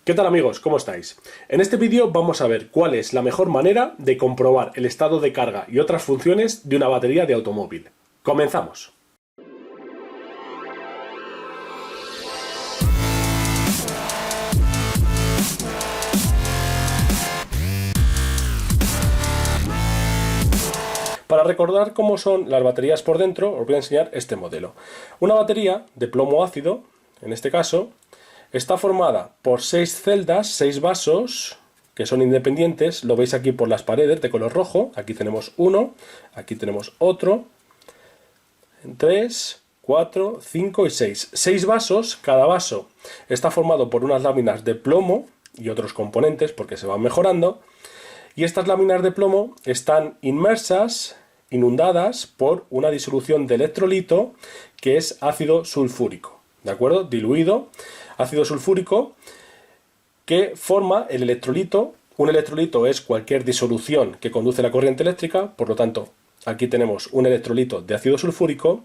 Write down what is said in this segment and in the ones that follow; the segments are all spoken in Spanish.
¿Qué tal amigos? ¿Cómo estáis? En este vídeo vamos a ver cuál es la mejor manera de comprobar el estado de carga y otras funciones de una batería de automóvil. ¡Comenzamos! Para recordar cómo son las baterías por dentro, os voy a enseñar este modelo. Una batería de plomo ácido, en este caso, está formada por 6 celdas, 6 vasos, que son independientes. Lo veis aquí por las paredes de color rojo. Aquí tenemos uno, aquí tenemos otro, 3, 4, 5 y 6. 6 vasos, cada vaso está formado por unas láminas de plomo y otros componentes porque se van mejorando. Y estas láminas de plomo están inmersas, inundadas por una disolución de electrolito que es ácido sulfúrico, ¿de acuerdo? Diluido, ácido sulfúrico que forma el electrolito. Un electrolito es cualquier disolución que conduce la corriente eléctrica, por lo tanto, aquí tenemos un electrolito de ácido sulfúrico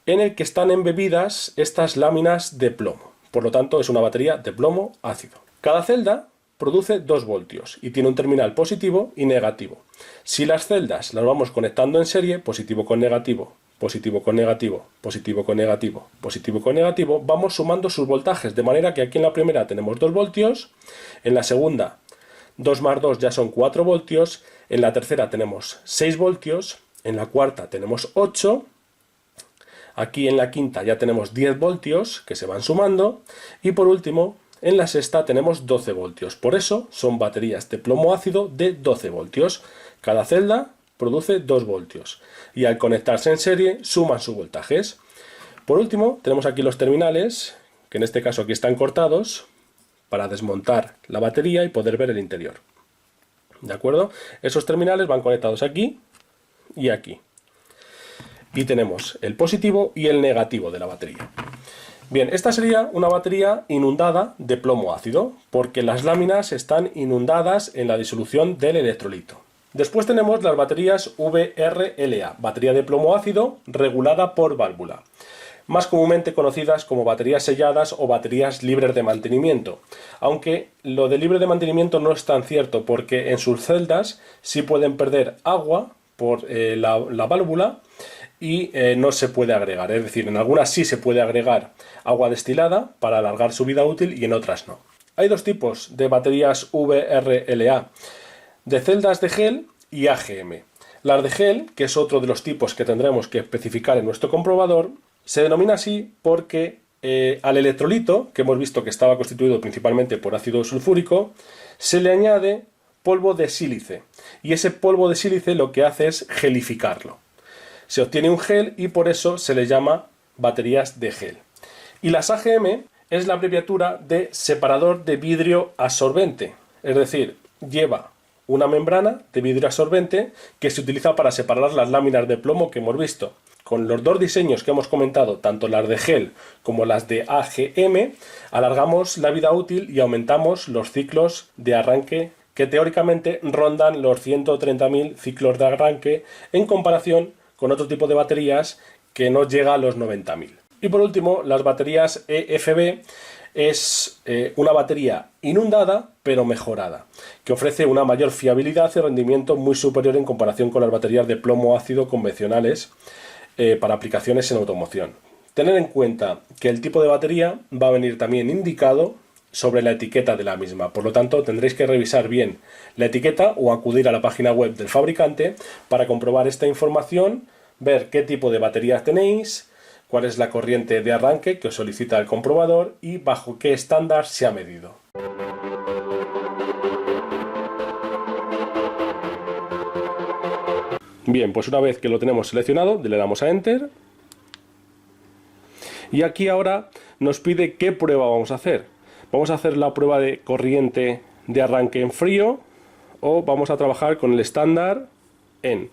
en el que están embebidas estas láminas de plomo. Por lo tanto, es una batería de plomo ácido. Cada celda produce 2 voltios y tiene un terminal positivo y negativo. Si las celdas las vamos conectando en serie, positivo con negativo, positivo con negativo, positivo con negativo, positivo con negativo, vamos sumando sus voltajes, de manera que aquí en la primera tenemos 2 voltios, en la segunda 2 más 2 ya son 4 voltios, en la tercera tenemos 6 voltios, en la cuarta tenemos 8, aquí en la quinta ya tenemos 10 voltios que se van sumando y por último en la sexta tenemos 12 voltios. Por eso son baterías de plomo ácido de 12 voltios. Cada celda produce 2 voltios y al conectarse en serie suman sus voltajes. Por último tenemos aquí los terminales, que en este caso aquí están cortados para desmontar la batería y poder ver el interior. ¿De acuerdo? Esos terminales van conectados aquí y aquí. Y tenemos el positivo y el negativo de la batería. Bien, esta sería una batería inundada de plomo ácido, porque las láminas están inundadas en la disolución del electrolito. Después tenemos las baterías VRLA, batería de plomo ácido regulada por válvula, más comúnmente conocidas como baterías selladas o baterías libres de mantenimiento, aunque lo de libre de mantenimiento no es tan cierto, porque en sus celdas sí pueden perder agua por la válvula y no se puede agregar, es decir, en algunas sí se puede agregar agua destilada para alargar su vida útil y en otras no. Hay 2 tipos de baterías VRLA, de celdas de gel y AGM. Las de gel, que es otro de los tipos que tendremos que especificar en nuestro comprobador, se denomina así porque al electrolito, que hemos visto que estaba constituido principalmente por ácido sulfúrico, se le añade polvo de sílice y ese polvo de sílice lo que hace es gelificarlo. Se obtiene un gel y por eso se le llama baterías de gel. Y las AGM es la abreviatura de separador de vidrio absorbente, es decir, lleva una membrana de vidrio absorbente que se utiliza para separar las láminas de plomo que hemos visto. Con los 2 diseños que hemos comentado, tanto las de gel como las de AGM, alargamos la vida útil y aumentamos los ciclos de arranque que teóricamente rondan los 130.000 ciclos de arranque en comparación con otro tipo de baterías que no llega a los 90.000. Y por último, las baterías EFB es una batería inundada pero mejorada, que ofrece una mayor fiabilidad y rendimiento muy superior en comparación con las baterías de plomo ácido convencionales para aplicaciones en automoción. Tener en cuenta que el tipo de batería va a venir también indicado sobre la etiqueta de la misma, por lo tanto tendréis que revisar bien la etiqueta o acudir a la página web del fabricante para comprobar esta información, ver qué tipo de batería tenéis, cuál es la corriente de arranque que os solicita el comprobador y bajo qué estándar se ha medido. Bien, pues una vez que lo tenemos seleccionado, le damos a Enter y aquí ahora nos pide qué prueba vamos a hacer. Vamos a hacer la prueba de corriente de arranque en frío o vamos a trabajar con el estándar en.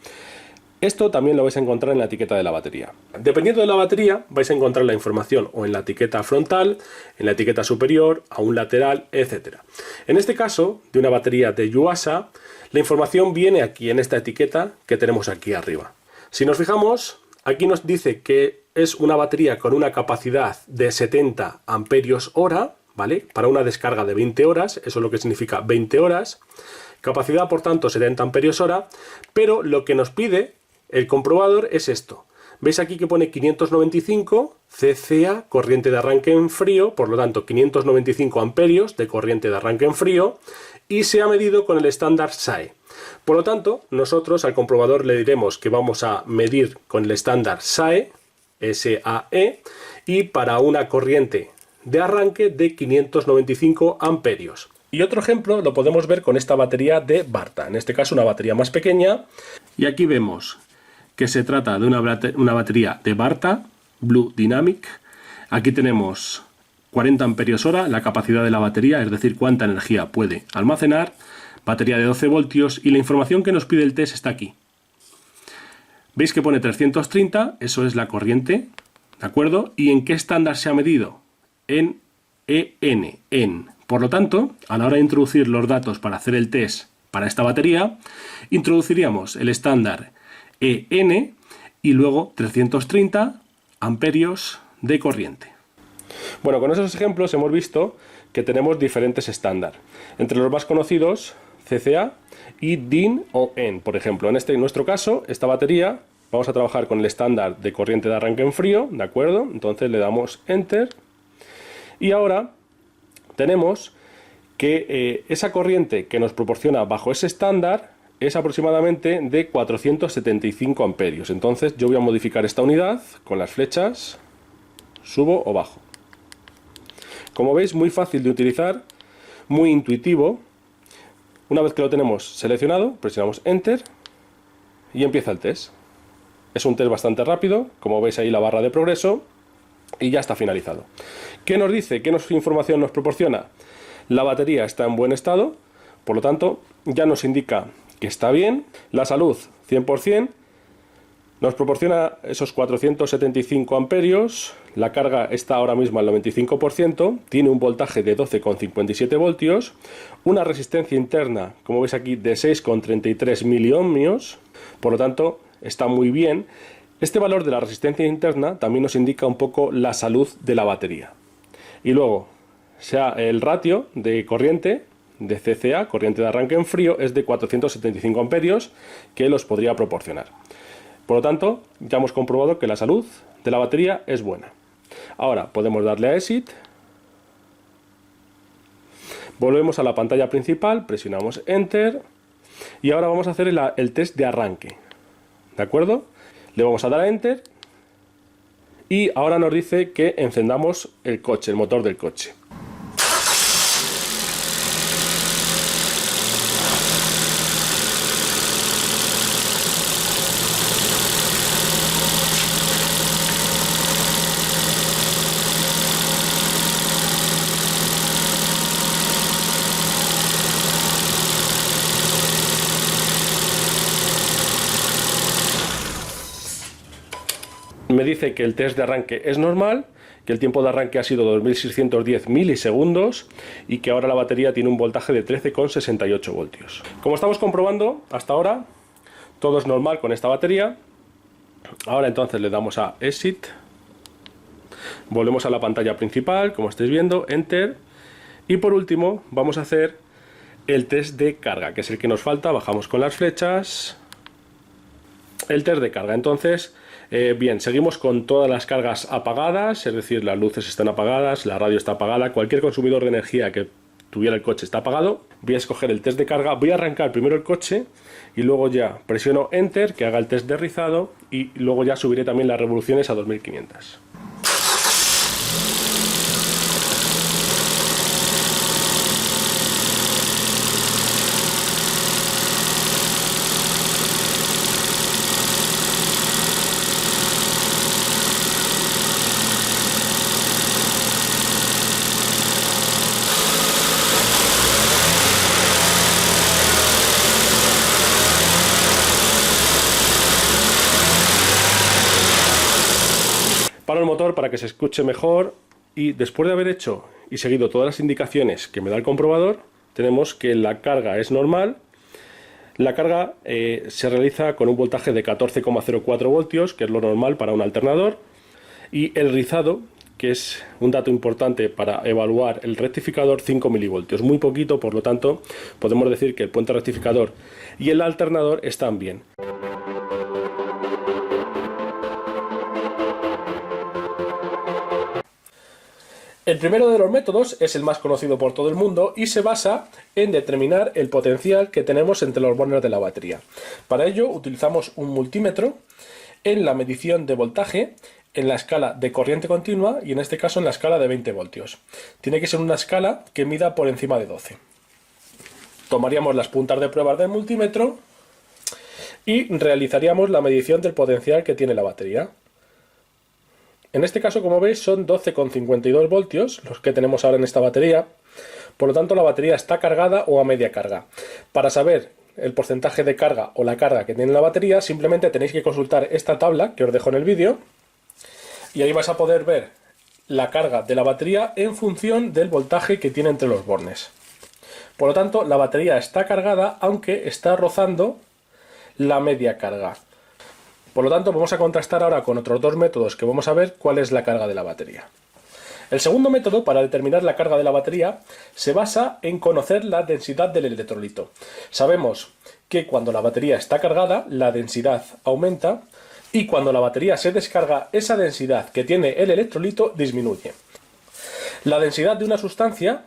Esto también lo vais a encontrar en la etiqueta de la batería. Dependiendo de la batería vais a encontrar la información o en la etiqueta frontal, en la etiqueta superior, a un lateral, etc. En este caso, de una batería de Yuasa, la información viene aquí en esta etiqueta que tenemos aquí arriba. Si nos fijamos, aquí nos dice que es una batería con una capacidad de 70 amperios hora, ¿vale? Para una descarga de 20 horas, eso es lo que significa 20 horas. Capacidad, por tanto, 70 amperios hora, pero lo que nos pide el comprobador es esto. ¿Veis aquí que pone 595 CCA, corriente de arranque en frío? Por lo tanto, 595 amperios de corriente de arranque en frío, y se ha medido con el estándar SAE. Por lo tanto, nosotros al comprobador le diremos que vamos a medir con el estándar SAE, SAE, y para una corriente de arranque de 595 amperios. Y otro ejemplo lo podemos ver con esta batería de Barta, en este caso una batería más pequeña. Y aquí vemos que se trata de una batería de Barta, Blue Dynamic. Aquí tenemos 40 amperios hora, la capacidad de la batería, es decir, cuánta energía puede almacenar, batería de 12 voltios, y la información que nos pide el test está aquí. ¿Veis que pone 330? Eso es la corriente, ¿de acuerdo? ¿Y en qué estándar se ha medido? En EN. Por lo tanto, a la hora de introducir los datos para hacer el test para esta batería, introduciríamos el estándar EN y luego 330 amperios de corriente. Bueno, con esos ejemplos hemos visto que tenemos diferentes estándares. Entre los más conocidos, CCA y DIN o EN. Por ejemplo, en nuestro caso, esta batería, vamos a trabajar con el estándar de corriente de arranque en frío, ¿de acuerdo? Entonces le damos Enter. Y ahora tenemos que esa corriente que nos proporciona bajo ese estándar es aproximadamente de 475 amperios. Entonces yo voy a modificar esta unidad con las flechas, subo o bajo. Como veis, muy fácil de utilizar, muy intuitivo. Una vez que lo tenemos seleccionado, presionamos Enter y empieza el test. Es un test bastante rápido, como veis ahí la barra de progreso, y ya está finalizado. ¿Qué nos dice? ¿Qué información nos proporciona? La batería está en buen estado, por lo tanto ya nos indica que está bien. La salud 100%, nos proporciona esos 475 amperios, la carga está ahora mismo al 95%, tiene un voltaje de 12,57 voltios, una resistencia interna, como veis aquí, de 6,33 miliohmios, por lo tanto está muy bien. Este valor de la resistencia interna también nos indica un poco la salud de la batería. Y luego, el ratio de corriente de CCA, corriente de arranque en frío, es de 475 amperios, que los podría proporcionar. Por lo tanto, ya hemos comprobado que la salud de la batería es buena. Ahora podemos darle a Exit. Volvemos a la pantalla principal, presionamos Enter. Y ahora vamos a hacer el test de arranque. ¿De acuerdo? Le vamos a dar a Enter. Y ahora nos dice que encendamos el coche, el motor del coche. Me dice que el test de arranque es normal, que el tiempo de arranque ha sido 2610 milisegundos y que ahora la batería tiene un voltaje de 13,68 voltios. Como estamos comprobando hasta ahora, todo es normal con esta batería. Ahora entonces le damos a Exit, volvemos a la pantalla principal, como estáis viendo, Enter, y por último vamos a hacer el test de carga, que es el que nos falta. Bajamos con las flechas, el test de carga. Entonces, bien, seguimos con todas las cargas apagadas, es decir, las luces están apagadas, la radio está apagada, cualquier consumidor de energía que tuviera el coche está apagado. Voy a escoger el test de carga, voy a arrancar primero el coche y luego ya presiono Enter, que haga el test de rizado, y luego ya subiré también las revoluciones a 2500. Paro el motor para que se escuche mejor, y después de haber hecho y seguido todas las indicaciones que me da el comprobador, tenemos que la carga es normal. La carga se realiza con un voltaje de 14,04 voltios, que es lo normal para un alternador, y el rizado, que es un dato importante para evaluar el rectificador, 5 milivoltios. Muy poquito, por lo tanto, podemos decir que el puente rectificador y el alternador están bien. El primero de los métodos es el más conocido por todo el mundo y se basa en determinar el potencial que tenemos entre los bornes de la batería. Para ello utilizamos un multímetro en la medición de voltaje en la escala de corriente continua y en este caso en la escala de 20 voltios. Tiene que ser una escala que mida por encima de 12. Tomaríamos las puntas de pruebas del multímetro y realizaríamos la medición del potencial que tiene la batería. En este caso, como veis, son 12,52 voltios los que tenemos ahora en esta batería. Por lo tanto, la batería está cargada o a media carga. Para saber el porcentaje de carga o la carga que tiene la batería, simplemente tenéis que consultar esta tabla que os dejo en el vídeo. Y ahí vais a poder ver la carga de la batería en función del voltaje que tiene entre los bornes. Por lo tanto, la batería está cargada, aunque está rozando la media carga. Por lo tanto, vamos a contrastar ahora con otros dos métodos que vamos a ver cuál es la carga de la batería. El segundo método para determinar la carga de la batería se basa en conocer la densidad del electrolito. Sabemos que cuando la batería está cargada, la densidad aumenta y cuando la batería se descarga, esa densidad que tiene el electrolito disminuye. La densidad de una sustancia,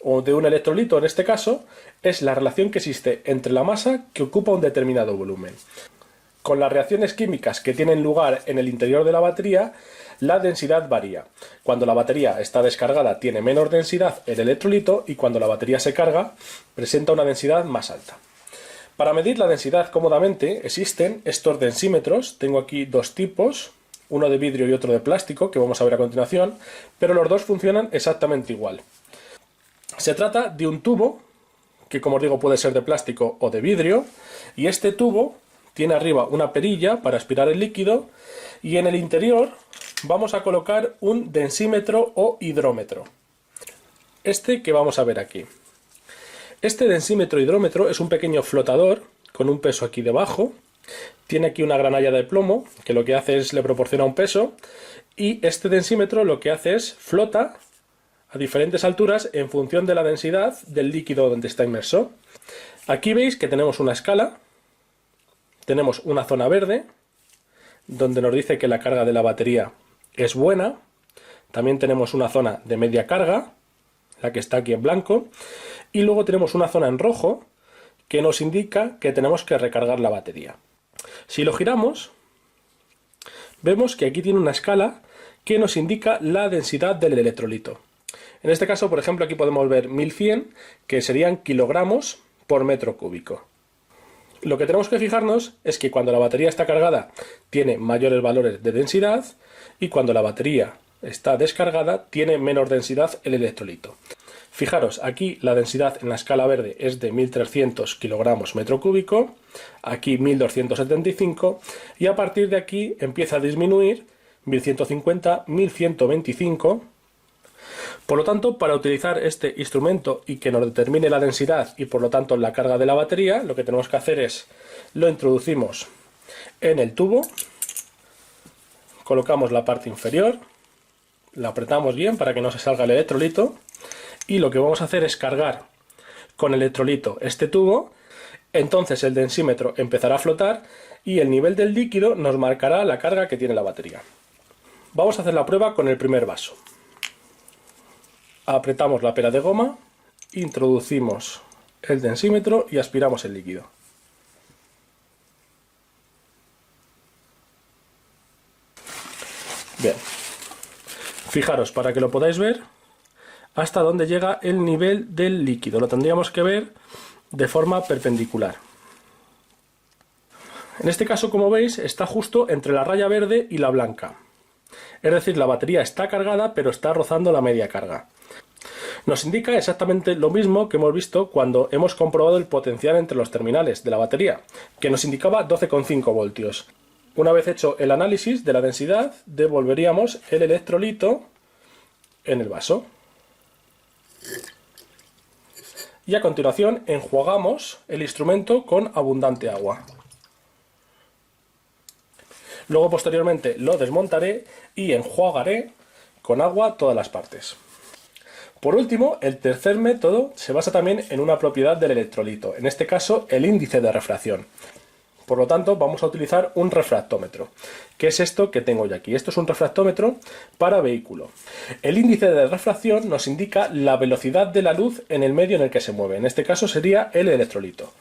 o de un electrolito en este caso, es la relación que existe entre la masa que ocupa un determinado volumen. Con las reacciones químicas que tienen lugar en el interior de la batería, la densidad varía. Cuando la batería está descargada tiene menor densidad el electrolito y cuando la batería se carga presenta una densidad más alta. Para medir la densidad cómodamente existen estos densímetros. Tengo aquí dos tipos, uno de vidrio y otro de plástico, que vamos a ver a continuación, pero los dos funcionan exactamente igual. Se trata de un tubo, que como os digo puede ser de plástico o de vidrio, y este tubo tiene arriba una perilla para aspirar el líquido y en el interior vamos a colocar un densímetro o hidrómetro. Este que vamos a ver aquí. Este densímetro hidrómetro es un pequeño flotador con un peso aquí debajo. Tiene aquí una granalla de plomo que lo que hace es le proporciona un peso y este densímetro lo que hace es flota a diferentes alturas en función de la densidad del líquido donde está inmerso. Aquí veis que tenemos una escala. Tenemos una zona verde, donde nos dice que la carga de la batería es buena. También tenemos una zona de media carga, la que está aquí en blanco. Y luego tenemos una zona en rojo, que nos indica que tenemos que recargar la batería. Si lo giramos, vemos que aquí tiene una escala que nos indica la densidad del electrolito. En este caso, por ejemplo, aquí podemos ver 1100, que serían kilogramos por metro cúbico. Lo que tenemos que fijarnos es que cuando la batería está cargada tiene mayores valores de densidad y cuando la batería está descargada tiene menor densidad el electrolito. Fijaros, aquí la densidad en la escala verde es de 1300 kilogramos metro cúbico, aquí 1275 y a partir de aquí empieza a disminuir 1150, 1125. Por lo tanto, para utilizar este instrumento y que nos determine la densidad y por lo tanto la carga de la batería, lo que tenemos que hacer es lo introducimos en el tubo, colocamos la parte inferior, la apretamos bien para que no se salga el electrolito y lo que vamos a hacer es cargar con el electrolito este tubo. Entonces el densímetro empezará a flotar y el nivel del líquido nos marcará la carga que tiene la batería. Vamos a hacer la prueba con el primer vaso. Apretamos la pera de goma, introducimos el densímetro y aspiramos el líquido. Bien, fijaros para que lo podáis ver hasta dónde llega el nivel del líquido. Lo tendríamos que ver de forma perpendicular. En este caso, como veis, está justo entre la raya verde y la blanca. Es decir, la batería está cargada pero está rozando la media carga. Nos indica exactamente lo mismo que hemos visto cuando hemos comprobado el potencial entre los terminales de la batería, que nos indicaba 12,5 voltios. Una vez hecho el análisis de la densidad, devolveríamos el electrolito en el vaso. Y a continuación enjuagamos el instrumento con abundante agua. Luego posteriormente lo desmontaré y enjuagaré con agua todas las partes. Por último, el tercer método se basa también en una propiedad del electrolito, en este caso el índice de refracción. Por lo tanto, vamos a utilizar un refractómetro. ¿Qué es esto que tengo yo aquí? Esto es un refractómetro para vehículo. El índice de refracción nos indica la velocidad de la luz en el medio en el que se mueve. En este caso sería el electrolito.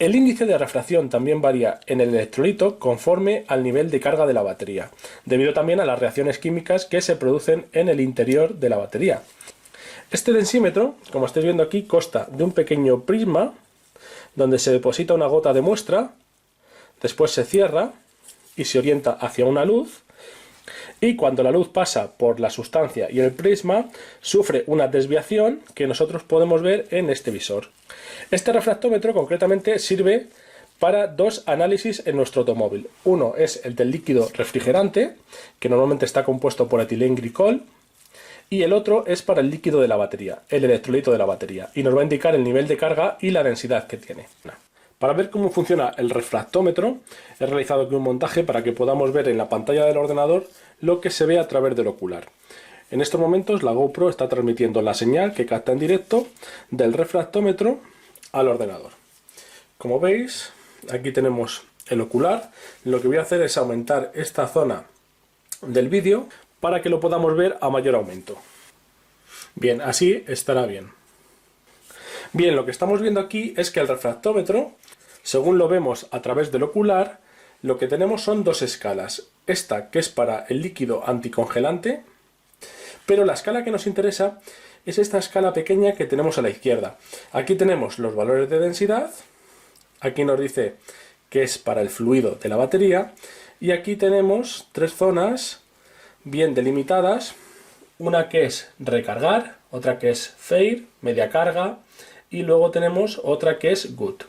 El índice de refracción también varía en el electrolito conforme al nivel de carga de la batería, debido también a las reacciones químicas que se producen en el interior de la batería. Este densímetro, como estáis viendo aquí, consta de un pequeño prisma donde se deposita una gota de muestra, después se cierra y se orienta hacia una luz, y cuando la luz pasa por la sustancia y el prisma sufre una desviación que nosotros podemos ver en este visor. Este refractómetro concretamente sirve para dos análisis en nuestro automóvil. Uno es el del líquido refrigerante, que normalmente está compuesto por etilenglicol, y el otro es para el líquido de la batería, el electrolito de la batería, y nos va a indicar el nivel de carga y la densidad que tiene. Para ver cómo funciona el refractómetro, he realizado aquí un montaje para que podamos ver en la pantalla del ordenador lo que se ve a través del ocular. En estos momentos la GoPro está transmitiendo la señal que capta en directo del refractómetro al ordenador. Como veis, aquí tenemos el ocular. Lo que voy a hacer es aumentar esta zona del vídeo para que lo podamos ver a mayor aumento. Bien, así estará bien. Bien, lo que estamos viendo aquí es que el refractómetro, según lo vemos a través del ocular, lo que tenemos son dos escalas. Esta que es para el líquido anticongelante, pero la escala que nos interesa es esta escala pequeña que tenemos a la izquierda. Aquí tenemos los valores de densidad, aquí nos dice que es para el fluido de la batería, y aquí tenemos tres zonas bien delimitadas, una que es recargar, otra que es fade, media carga, y luego tenemos otra que es good.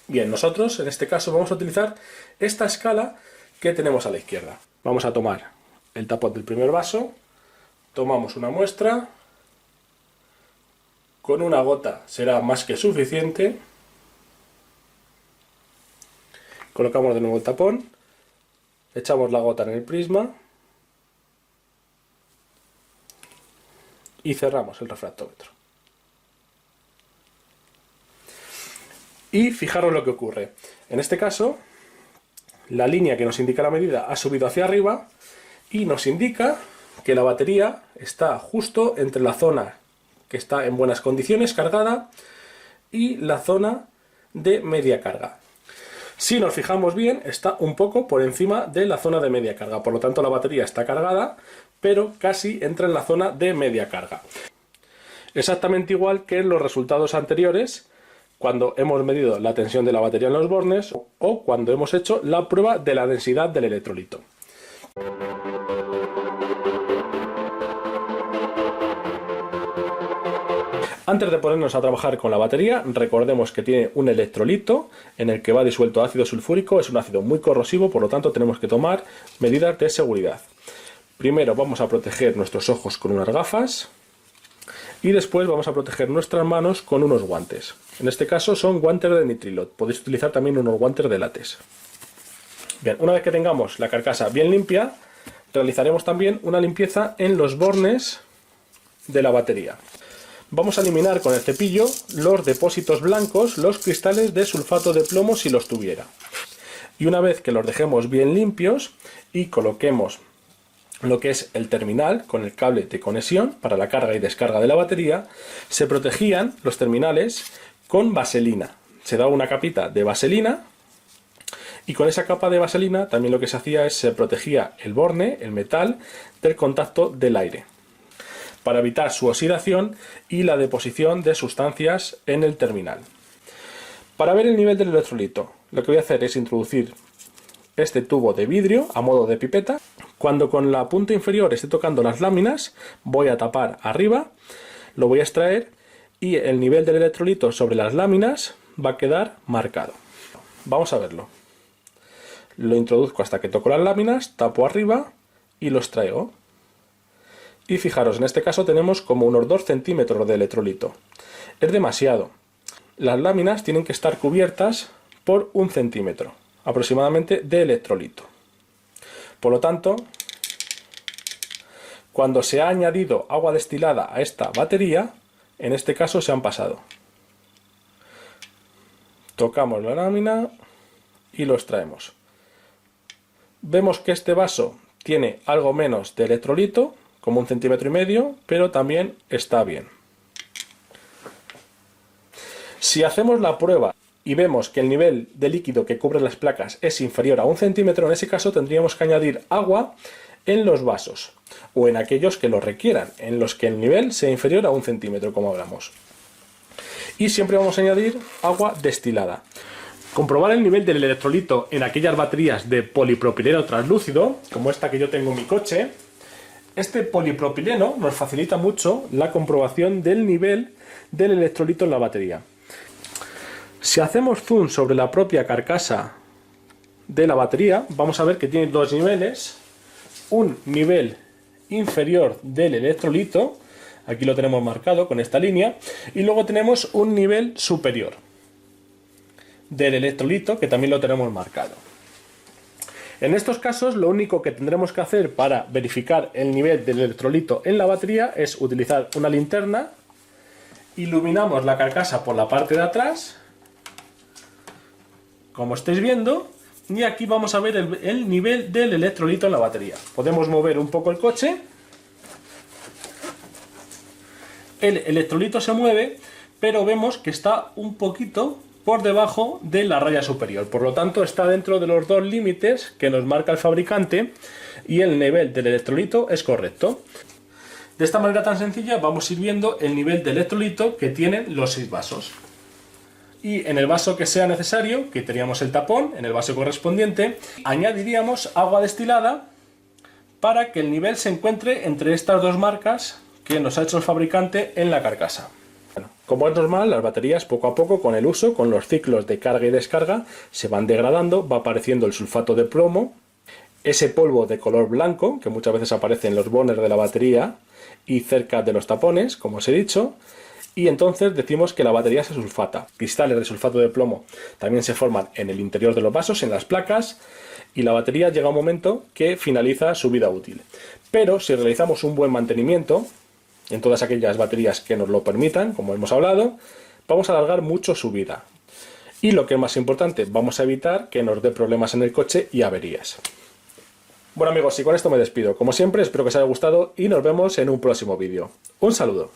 Bien, nosotros en este caso vamos a utilizar esta escala que tenemos a la izquierda. Vamos a tomar el tapón del primer vaso, tomamos una muestra, con una gota será más que suficiente, colocamos de nuevo el tapón, echamos la gota en el prisma y cerramos el refractómetro. Y fijaros lo que ocurre. En este caso, la línea que nos indica la medida ha subido hacia arriba y nos indica que la batería está justo entre la zona que está en buenas condiciones cargada y la zona de media carga. Si nos fijamos bien, está un poco por encima de la zona de media carga, por lo tanto la batería está cargada, pero casi entra en la zona de media carga. Exactamente igual que en los resultados anteriores, cuando hemos medido la tensión de la batería en los bornes o cuando hemos hecho la prueba de la densidad del electrolito. Antes de ponernos a trabajar con la batería, recordemos que tiene un electrolito en el que va disuelto ácido sulfúrico. Es un ácido muy corrosivo, por lo tanto tenemos que tomar medidas de seguridad. Primero vamos a proteger nuestros ojos con unas gafas y después vamos a proteger nuestras manos con unos guantes. En este caso son guantes de nitrilo. Podéis utilizar también unos guantes de látex. Bien, una vez que tengamos la carcasa bien limpia, realizaremos también una limpieza en los bornes de la batería. Vamos a eliminar con el cepillo los depósitos blancos, los cristales de sulfato de plomo si los tuviera. Y una vez que los dejemos bien limpios y coloquemos lo que es el terminal con el cable de conexión para la carga y descarga de la batería, se protegían los terminales con vaselina. Se daba una capita de vaselina y con esa capa de vaselina también lo que se hacía es se protegía el borne, el metal, del contacto del aire, para evitar su oxidación y la deposición de sustancias en el terminal. Para ver el nivel del electrolito, lo que voy a hacer es introducir este tubo de vidrio a modo de pipeta. Cuando con la punta inferior esté tocando las láminas, voy a tapar arriba, lo voy a extraer y el nivel del electrolito sobre las láminas va a quedar marcado. Vamos a verlo. Lo introduzco hasta que toco las láminas, tapo arriba y lo extraigo. Y fijaros, en este caso tenemos como unos 2 centímetros de electrolito. Es demasiado. Las láminas tienen que estar cubiertas por 1 centímetro aproximadamente de electrolito. Por lo tanto, Cuando se ha añadido agua destilada a esta batería, en este caso se han pasado. Tocamos la lámina y lo extraemos. Vemos que este vaso tiene algo menos de electrolito, como 1,5 centímetros, pero también está bien. Si hacemos la prueba y vemos que el nivel de líquido que cubre las placas es inferior a 1 centímetro, en ese caso tendríamos que añadir agua en los vasos, o en aquellos que lo requieran, en los que el nivel sea inferior a 1 centímetro, como hablamos. Y siempre vamos a añadir agua destilada. Comprobar el nivel del electrolito en aquellas baterías de polipropileno translúcido, como esta que yo tengo en mi coche. Este polipropileno nos facilita mucho la comprobación del nivel del electrolito en la batería. Si hacemos zoom sobre la propia carcasa de la batería, vamos a ver que tiene dos niveles. Un nivel inferior del electrolito, aquí lo tenemos marcado con esta línea, y luego tenemos un nivel superior del electrolito que también lo tenemos marcado. En estos casos lo único que tendremos que hacer para verificar el nivel del electrolito en la batería es utilizar una linterna, iluminamos la carcasa por la parte de atrás, como estáis viendo, y aquí vamos a ver el nivel del electrolito en la batería. Podemos mover un poco el coche, el electrolito se mueve, pero vemos que está un poquito por debajo de la raya superior, por lo tanto está dentro de los dos límites que nos marca el fabricante y el nivel del electrolito es correcto. De esta manera tan sencilla vamos a ir viendo el nivel de electrolito que tienen los 6 vasos. Y en el vaso que sea necesario, quitaríamos el tapón, en el vaso correspondiente, añadiríamos agua destilada para que el nivel se encuentre entre estas dos marcas que nos ha hecho el fabricante en la carcasa. Bueno, como es normal, las baterías poco a poco con el uso, con los ciclos de carga y descarga, se van degradando, va apareciendo el sulfato de plomo, ese polvo de color blanco, que muchas veces aparece en los bonners de la batería y cerca de los tapones, como os he dicho, y entonces decimos que la batería se sulfata. Cristales de sulfato de plomo también se forman en el interior de los vasos, en las placas, y la batería llega a un momento que finaliza su vida útil. Pero si realizamos un buen mantenimiento, en todas aquellas baterías que nos lo permitan, como hemos hablado, vamos a alargar mucho su vida. Y lo que es más importante, vamos a evitar que nos dé problemas en el coche y averías. Bueno amigos, y con esto me despido. Como siempre, espero que os haya gustado y nos vemos en un próximo vídeo. Un saludo.